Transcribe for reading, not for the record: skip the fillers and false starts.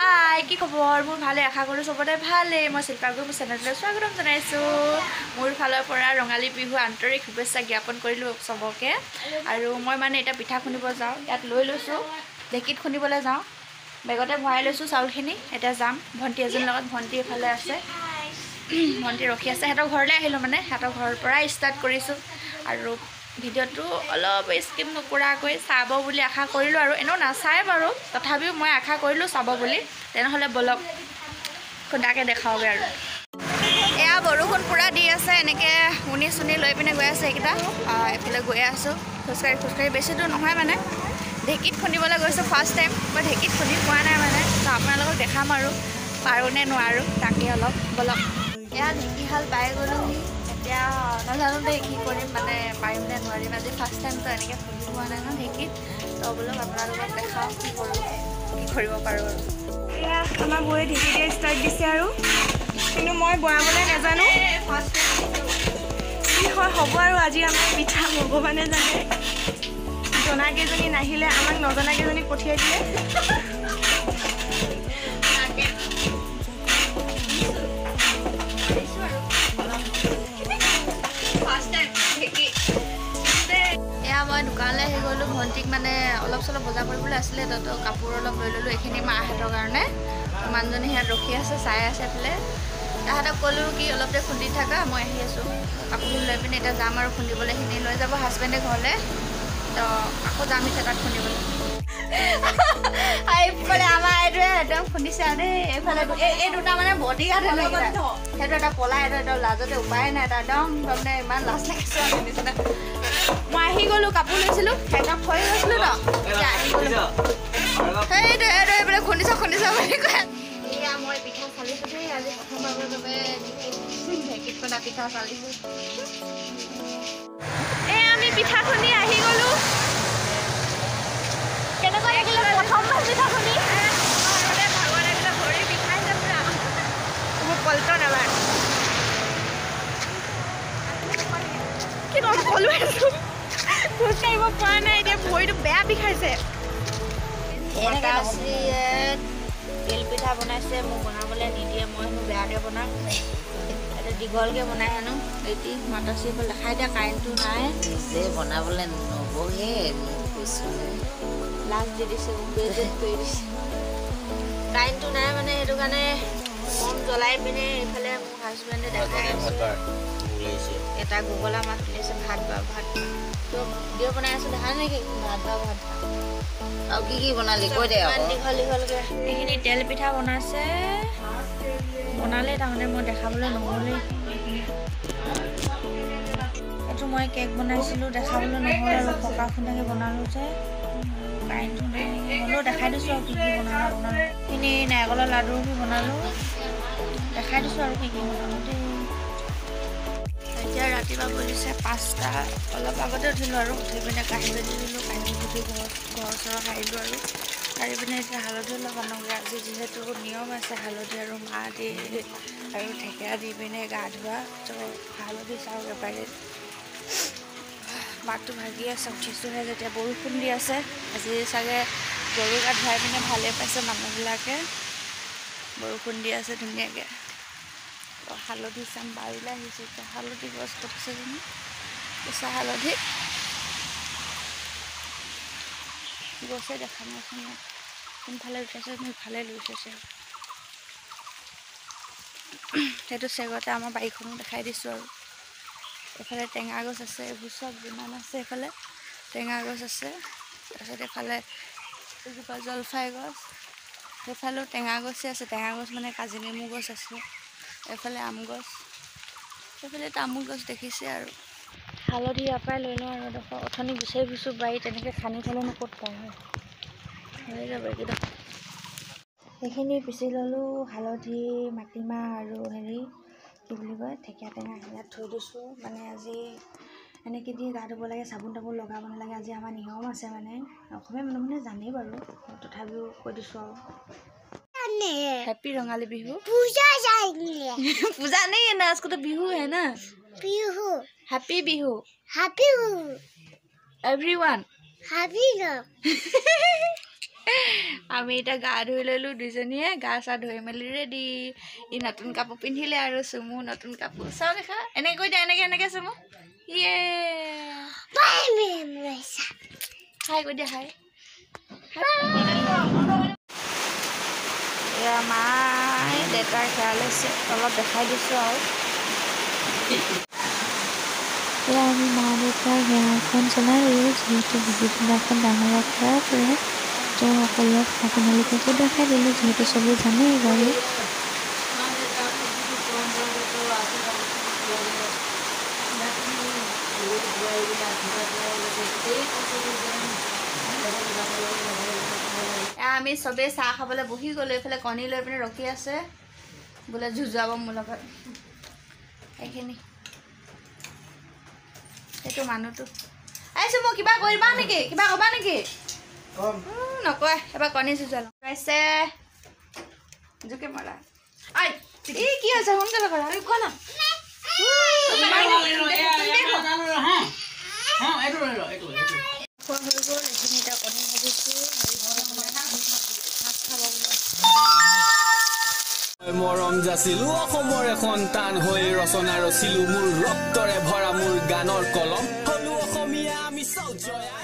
হাই কি খবৰ মোৰ ভালে আশা কৰো সবতে ভালে মই শিল্পাগুৰ মোৰ চেনেললৈ স্বাগতম জনাইছো মোৰ ফালৰ পৰা ৰঙালী বিহু আন্তৰিক শুভেচ্ছা জ্ঞাপন কৰিলো সবকে আৰু মই মানে এটা পিঠা খুনিব যাও ইয়াত লৈ লৈছো ঢেকিত খুনিবলৈ যাও বেগতে ভৰাই লৈছো চাউলখিনি এটা যাম ভন্টি এজন লগত ভন্টি এফালে আছে ভন্টি ৰখি আছে হেতৰ ঘৰলৈ আহিলো মানে হেতৰ ঘৰৰ পৰা ষ্টাৰ্ট কৰিছো আৰু ভিডিওটো অলপ স্কিপ নকৰাকৈ চাব বুলি আশা কৰিলো আৰু এনো নাচায় বাৰু তথাপিও মই আশা কৰিলো চাব বুলি তেনেহলে বলক খুদাকে দেখাওগে আৰু এয়া বৰষুণ পুৰা দি আছে এনেকে উনি সুনি লৈ পিনে গৈ আছে এইকেইটা এফালে গৈ আছো খোজকাঢ়ি বেছি দূৰ নহয় মানে ঢেকিত খুন্দিবলৈ গৈছো ফাৰ্ষ্ট টাইম মই ঢেকিত খুন্দি পোৱা নাই মানে তো আপোনালোকক দেখাম আৰু পাৰোনে নোৱাৰো তাকে অলপ বলক এয়া ঢেকিহাল পাই গ'লোহি এতিয়া নাজানো দেই কি কৰিম মানে পাৰিম নে নোৱাৰিম আজি ফাৰ্ষ্ট টাইমতো এনেকৈ খুন্দি পোৱা নাই ন ঢেকিত তো বোলো আপোনালোকক দেখাওঁ কি কৰোঁ কি কৰিব পাৰোঁ আৰু এয়া আমাৰ বৌয়ে ঢেকি দিয়ে ষ্টাৰ্ট দিছে আৰু কিন্তু মই বনাবলৈ নাজানো ফাৰ্ষ্ট কি হয় হ'ব আৰু আজি আমাৰ পিঠা ভগৱানে জানে জনাকেইজনী নাহিলে আমাক নজনাকেইজনীক পঠিয়াই দিয়ে এয়া মই দোকানলৈ আহি গ'লোঁ ভণ্টিক মানে অলপ চলপ বজাৰ কৰিবলৈ আছিলে তো কাপোৰ অলপ লৈ ল'লোঁ এইখিনি মাহঁতৰ কাৰণে মানুহজনী ইয়াত ৰখি আছে চাই আছে এফালে তাহাঁতক ক'লোঁ কি অলপ দেৰি খুন্দি থাকা মই আহি আছোঁ কাপোৰখিনি লৈ পিনে এতিয়া যাম আৰু খুন্দিবলৈ এইখিনি লৈ যাব হাজবেণ্ডে ঘৰলৈ তো আকৌ যাম এতিয়া তাত খুন্দিবলৈ এইফালে আমাৰ এইটোৱে একদম খুন্দিছে আৰু দেই এইফালে এই দুটা মানে বডি গাৰ্ড সেইটো এটা পলা এইটো একদম লাজতে উপায় নাই এটা একদম তাৰমানে ইমান লাজ লাগিছে আৰু নিচিনা মই আহি গ'লোঁ কাপোৰ লৈছিলোঁ একদম থৈ গৈছিলোঁ ন এতিয়া আহি গ'লোঁ সেইটো এইফালে খুন্দিছ বুলি কয় এয়া মই পিঠা চালিছোঁ দেই আজি প্ৰথমবাৰৰ বাবে ঢেকিত খুন্দা পিঠা চালিছোঁ এই আমি পিঠা খুন্দি আহি গ'লোঁ কেনেকুৱা লাগিলে প্ৰথমবাৰ পিঠা খুন্দি ভাগৰ লাগিলে ভৰি বিষাইছে পুৰা মোৰ পল্টন এবাৰ কি ক'ম ক'লোৱে খোজ কাঢ়িব পৰা নাই এতিয়া ভৰিটো বেয়া বিষাইছে তিল পিঠা বনাইছে মোক বনাবলৈ নিদিয়ে মই হেনো বেয়াকৈ বনাওঁ এটা দীঘলকৈ বনাই হেনো এটি মাতাচি দেখাই দিয়া কাৰেণ্টটো নাই বনাবলৈ নবহে লাষ্ট দি দিছে বেজত কৰি দিছে কাৰেণ্টটো নাই মানে সেইটো কাৰণে মম জ্বলাই পিনে এইফালে মোৰ হাজবেণ্ডে দেখাই আছে এটা গুগলা মাছ তুলিছে ভাত ভিডিঅ' বনাই আছোঁ দেখা নেকি ভাত আৰু কি বনালি কৈ দে দীঘলকৈ এইখিনি তেল পিঠা বনাইছে বনালে তাৰমানে মই দেখাবলৈ নহ'লেই এইটো মই কেক বনাইছিলোঁ দেখাবলৈ নহ'ল আৰু পকা খুন্দাকৈ বনালোঁ যে কাৰেণ্টটো নাই হ'লেও দেখাই দিছোঁ আৰু কি বনালোঁ এইখিনি নাৰিকলৰ লাডু বনালোঁ দেখাই দিছোঁ আৰু কি বনালোঁ দেই এতিয়া ৰাতিপুৱা বলিছে 5টা অলপ আগতে উঠিলোঁ আৰু উঠি পিনে কাঁহী বাজি দিলোঁ কাঁহী বাজি ঘৰ চৰ সাৰিলোঁ আৰু সাৰি পিনে এতিয়া হালধি অলপ আনোগৈ আজি যিহেতু নিয়ম আছে হালধি আৰু মাহ দি আৰু থেকেৰা দি পিনে গা ধোৱা তো হালধি চাওঁ এবাৰে মাতটো ভাগি আছে উঠিছোঁহে যেতিয়া বৰষুণ দি আছে আজি চাগে গৰু গা ধুৱাই পিনে ভালেই পাইছে মানুহবিলাকে বৰষুণ দি আছে ধুনীয়াকৈ হালধি চাম বাৰীলৈ আহিছোঁ এতিয়া হালধি গছ পঠিছে যেনি কেঁচা হালধি গছে দেখা নাইচোন কোনফালে উঠাইছে ইফালে লৈ উঠাইছে সেইটো চেগতে আমাৰ বাৰীখনো দেখাই দিছোঁ আৰু এইফালে টেঙা গছ আছে এইবোৰ চব যিমান আছে এইফালে টেঙা গছ আছে তাৰপিছত এইফালে এজোপা জলফাই গছ সেইফালেও টেঙা গছেই আছে টেঙা গছ মানে কাজি নেমু গছ আছে এইফালে আম গছ এইফালে তামোল গছ দেখিছে আৰু হালধি ইয়াৰ পৰাই লৈ লওঁ আৰু এডোখৰ অথনি বিচাৰি ফুৰিছোঁ বাৰীত তেনেকৈ খান্দি থ'লেনো ক'ত পায় হয় হৈ যাব এইকেইডোখৰ সেইখিনি পিচি ল'লোঁ হালধি মাটিমাহ আৰু হেৰি কি বুলি কয় ঢেকীয়া টেঙা ইয়াত থৈ দিছোঁ মানে আজি এনেকৈ দি গা ধুব লাগে চাবোন তাবোন লগাব নালাগে আজি আমাৰ নিয়ম আছে মানে অসমীয়া মানুহ মানে জানেই বাৰু তথাপিও কৈ দিছোঁ আৰু हैप्पी रंगाली बिहू पूजा जाएंगे पूजा नहीं है ना उसको तो बिहू है ना Bihu happy Bihu happy everyone happy আমি এতিয়া গা ধুই ল'লোঁ দুইজনীয়ে গা চা ধুই মেলি ৰেডি ই নতুন কাপোৰ পিন্ধিলে আৰু চুমু নতুন কাপোৰ চাওঁ দেখা এনেকৈ কৈ দিয়া এনেকৈ চুমু ইয়ে হাই কৈ দিয়া হাই এয়া মাই দেউতাৰ খেয়াল লৈছে অলপ দেখাই দিছোঁ আৰু এয়া আমি মা দেউতাৰ সেৱাখন চলাই যিহেতু বিহুদিনাখন ডাঙৰক সেৱা কৰে তো সকলোক আপোনালোককো দেখাই দিলোঁ যিহেতু চবেই জানেই বাৰু আমি চবেই চাহ খাবলৈ বহি গ'লোঁ এইফালে কণী লৈ পিনে ৰখি আছে বোলে যুঁজাব মোৰ লগত এইখিনি সেইটো মানুহটো আহিছোঁ মোক কিবা কৰিবা নেকি কিবা ক'বা নেকি নকয় এবাৰ কণী যুঁজালোঁ পাইছে জোকে মৰা আই এই কি হৈছে সোনকালে কৰা কোৱা না মৰম যাচিলো অসমৰে সন্তান হৈ ৰচনা ৰচিলো মোৰ ৰক্তৰে ভৰা মোৰ গানৰ কলম হলো অসমীয়া আমি চাও জয়া